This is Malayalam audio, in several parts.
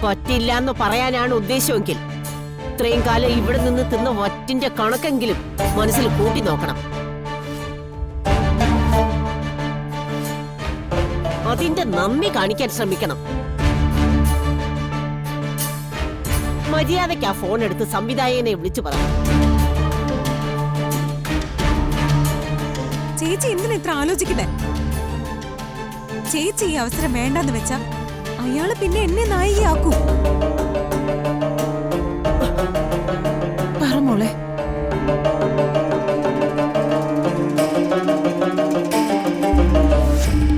പറ്റില്ല എന്ന് പറയാനാണ് ഉദ്ദേശമെങ്കിൽ ഇത്രയും കാലം ഇവിടെ നിന്ന് തിന്ന വറ്റിന്റെ കണക്കെങ്കിലും മനസ്സിൽ കൂട്ടി നോക്കണം. അതിന്റെ നന്ദി കാണിക്കാൻ ശ്രമിക്കണം. മര്യാദയ്ക്ക് ആ ഫോൺ എടുത്ത് സംവിധായകനെ വിളിച്ചു പറ. ചേച്ചി എന്തിനാ ഇത്ര ആലോചിക്കുന്നേ? ചേച്ചി ഈ അവസരം വേണ്ടെന്ന് വെച്ചാ അയാള് പിന്നെ എന്നെ നായികയാക്കൂ. പറ മോളെ.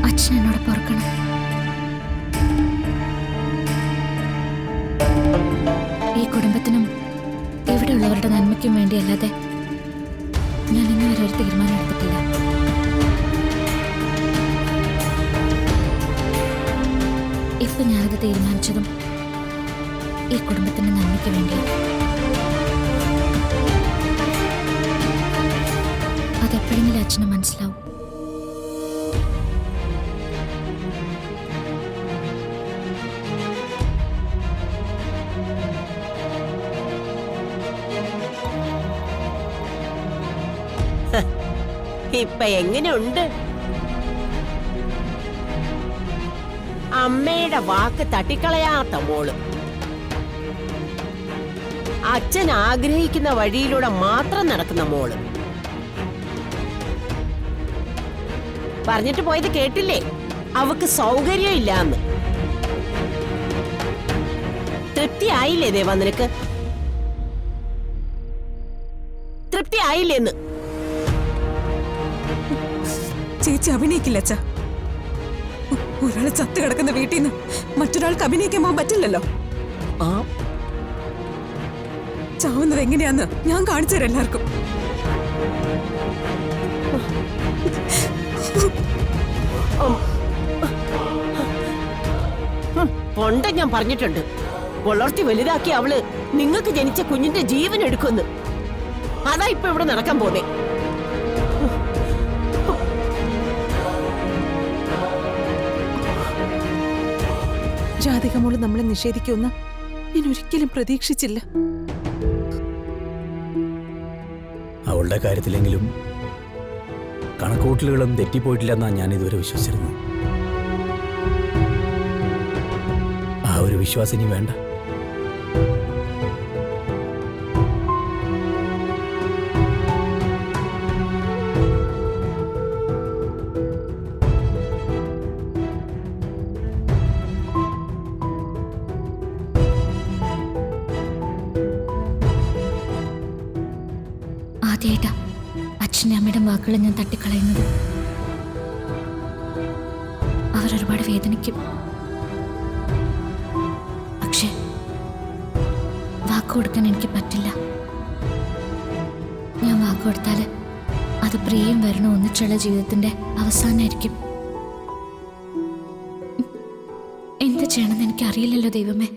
അച്ഛൻ എന്നോട് പൊറുക്കണം. ഈ കുടുംബത്തിനും ഇവിടെയുള്ളവരുടെ നന്മയ്ക്കും വേണ്ടിയല്ലാതെ ഞാൻ ഇന്നുവരെ ഒരു തീരുമാനം എടുത്തിട്ടില്ല. ഇപ്പൊ ഞാനത് തീരുമാനിച്ചതും ഈ കുടുംബത്തിന്റെ നന്മയ്ക്ക് വേണ്ടിയാണ്. അതെപ്പോഴെങ്കിലും അച്ഛന് മനസ്സിലാവും. ഇപ്പൊ എങ്ങനെയുണ്ട്? അമ്മയുടെ വാക്ക് തട്ടിക്കളയാത്ത മോള്. അച്ഛൻ ആഗ്രഹിക്കുന്ന വഴിയിലൂടെ മാത്രം നടക്കുന്ന മോള്. പറഞ്ഞിട്ട് പോയത് കേട്ടില്ലേ? അവക്ക് സൗകര്യം ഇല്ലാന്ന്. തൃപ്തിയായില്ലേ ദേവാ നിനക്ക്? തൃപ്തിയായില്ലേന്ന്? ചേച്ചി അഭിനയിക്കില്ല അച്ഛാ. ഒരാള് ചത്തു കിടക്കുന്ന വീട്ടിൽ നിന്ന് മറ്റൊരാൾക്ക് അഭിനയിക്കാൻ പോകാൻ പറ്റില്ലല്ലോ. ചാവുന്നത് എങ്ങനെയാന്ന് ഞാൻ കാണിച്ചു തരാം എല്ലാവർക്കും. പണ്ട് ഞാൻ പറഞ്ഞിട്ടുണ്ട്, വളർത്തി വലുതാക്കി അവള് നിങ്ങൾക്ക് ജനിച്ച കുഞ്ഞിന്റെ ജീവൻ എടുക്കുമെന്ന്. അതാ ഇപ്പൊ ഇവിടെ നടക്കാൻ പോന്നേ. രാധിക മോള് നമ്മളെ നിഷേധിക്കുമെന്ന് ഞാൻ ഒരിക്കലും പ്രതീക്ഷിച്ചില്ല. അവളുടെ കാര്യത്തിലെങ്കിലും കണക്കൂട്ടലുകളും തെറ്റിപ്പോയിട്ടില്ലെന്നാണ് ഞാൻ ഇതുവരെ വിശ്വസിച്ചിരുന്നത്. ആ ഒരു വിശ്വാസം ഇനി വേണ്ട. ആദ്യമായിട്ടാ അച്ഛൻ്റെ അമ്മയുടെ വാക്കുകൾ ഞാൻ തട്ടിക്കളയുന്നത്. അവരൊരുപാട് വേദനിക്കും. പക്ഷെ വാക്ക് കൊടുക്കാൻ എനിക്ക് പറ്റില്ല. ഞാൻ വാക്ക് കൊടുത്താല് അത് പ്രിയം വരണോ ഒന്നിച്ചുള്ള ജീവിതത്തിന്റെ അവസാനമായിരിക്കും. എന്ത് ചെയ്യണമെന്ന് എനിക്കറിയില്ലല്ലോ ദൈവമേ.